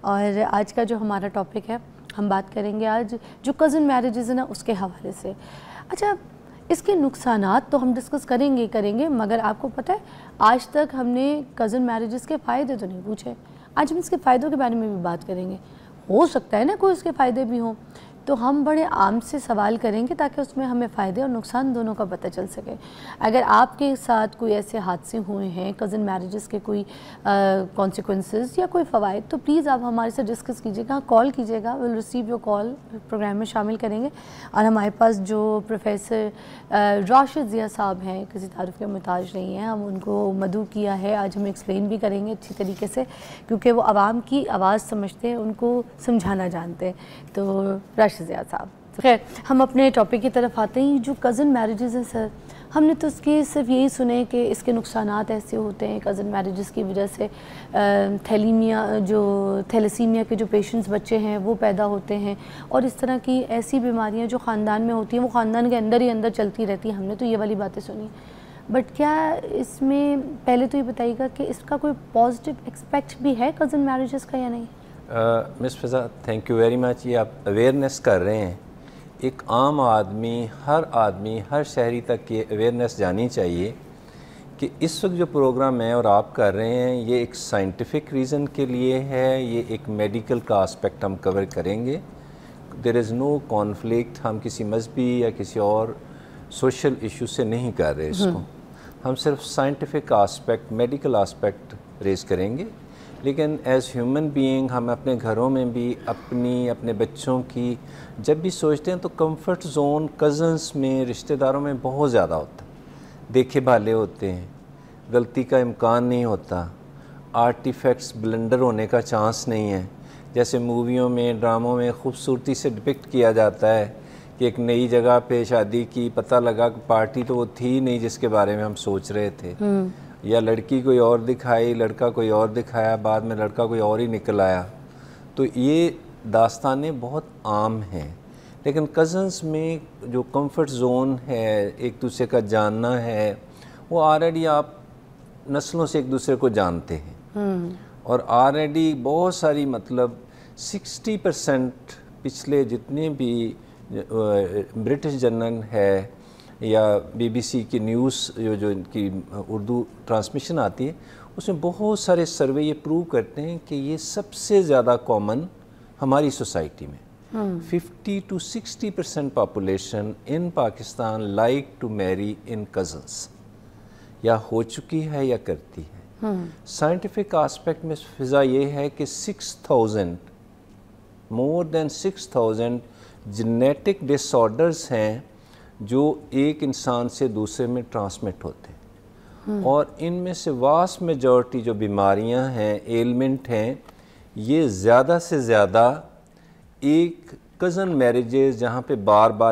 اور آج کا جو ہمارا ٹاپک ہے ہم بات کریں گے آج جو کزن میرجز ہیں نا اس کے حوالے سے. اچھا اس کے نقصانات تو ہم ڈسکس کریں گے مگر آپ کو پتہ ہے آج تک ہم نے کزن میرجز کے فائدے تو نہیں پوچھے. آج ہم اس کے فائدوں کے بارے میں بھی بات کریں گے. ہو سکتا ہے نا کوئی اس کے فائدے بھی ہوں تو ہم بڑے عام سے سوال کریں گے تاکہ اس میں ہمیں فائدے اور نقصان دونوں کا پتہ چل سکے. اگر آپ کے ساتھ کوئی ایسے حادثے ہوئے ہیں کزن میرجز کے کوئی کانسیکوینسز یا کوئی فوائد تو پلیز آپ ہمارے سے ڈسکس کیجیے گا, کال کیجیے گا. Will receive your call, program میں شامل کریں گے. اور ہمارے پاس جو پروفیسر راشد ضیاء صاحب ہیں کسی تعارف کے محتاج نہیں ہیں, ہم ان کو مدعو کیا ہے. آج ہم ایکسپلین بھی کریں گے اچھی طریقے سے کیونکہ وہ عوام کی آواز سمجھتے ہیں, ان کو سمجھانا جانتے ہیں. تو راشد ضیاء صاحب, خیر ہم اپنے ٹاپک کی طرف آتے ہیں. جو کزن میرجز ہیں سر, ہم نے تو اس کے صرف یہی سنے کہ اس کے نقصانات ایسے ہوتے ہیں کزن میرجز کی وجہ سے تھیلیسیمیا کے جو پیشنٹس بچے ہیں وہ پیدا ہوتے ہیں, اور اس طرح کی ایسی بیماریاں جو خاندان میں ہوتی ہیں وہ خاندان کے اندر ہی اندر چلتی رہتی ہیں. ہم نے تو یہ والی باتیں سنی. بٹ کیا اس میں پہلے تو یہ بتائیے گا کہ اس کا کوئی پازیٹیو ایکسپیکٹ بھی ہے کزن میرجز کا یا نہیں؟ مس فضا تھینک یو ویری مچ. یہ آپ اویئرنیس کر رہے ہیں. ایک عام آدمی, ہر شہری تک یہ اویئرنیس جانی چاہیے کہ اس وقت جو پروگرام میں اور آپ کر رہے ہیں یہ ایک سائنٹیفک ریزن کے لیے ہے. یہ ایک میڈیکل کا آسپیکٹ ہم کور کریں گے. دیر از نو کانفلکٹ. ہم کسی مذہبی یا کسی اور سوشل ایشو سے نہیں کر رہے اس کو. ہم صرف scientific aspect, medical aspect raise کریں گے. لیکن ایز ہیومن بینگ ہم اپنے گھروں میں بھی اپنے بچوں کی جب بھی سوچتے ہیں تو کمفرٹ زون کزنس میں, رشتہ داروں میں بہت زیادہ ہوتا ہے. دیکھے بھالے ہوتے ہیں, غلطی کا امکان نہیں ہوتا, آرٹیفیکٹس بلنڈر ہونے کا چانس نہیں ہے. جیسے موویوں میں, ڈراموں میں خوبصورتی سے ڈپکٹ کیا جاتا ہے کہ ایک نئی جگہ پہ شادی کی, پتہ لگا کہ پارٹی تو وہ تھی نہیں جس کے بارے میں ہم سوچ رہے تھے, یا لڑکی کوئی اور دکھائی, لڑکا کوئی اور دکھایا, بعد میں لڑکا کوئی اور ہی نکل آیا. تو یہ داستانیں بہت عام ہیں. لیکن کزنس میں جو کمفرٹ زون ہے, ایک دوسرے کا جاننا ہے, وہ آلریڈی آپ نسلوں سے ایک دوسرے کو جانتے ہیں. اور آلریڈی بہت ساری 60% پچھلے جتنے بھی برٹش جرنل ہے یا بی بی سی کی نیوز جو ان کی اردو ٹرانسمیشن آتی ہے اس میں بہت سارے سروے یہ پروو کرتے ہیں کہ یہ سب سے زیادہ کامن ہماری سوسائٹی میں 50 to 60% population in Pakistan like to میری ان کزنس, یا ہو چکی ہے یا کرتی ہے. سائنٹیفک آسپیکٹ میں فضا یہ ہے کہ 6000 مور دین 6000 جینیٹک ڈس آرڈرز ہیں جو ایک انسان سے دوسرے میں ٹرانسمٹ ہوتے ہیں. اور ان میں سے واسٹ میجورٹی جو بیماریاں ہیں, ایلمنٹ ہیں, یہ زیادہ سے زیادہ ایک کزن میرجز جہاں پہ بار بار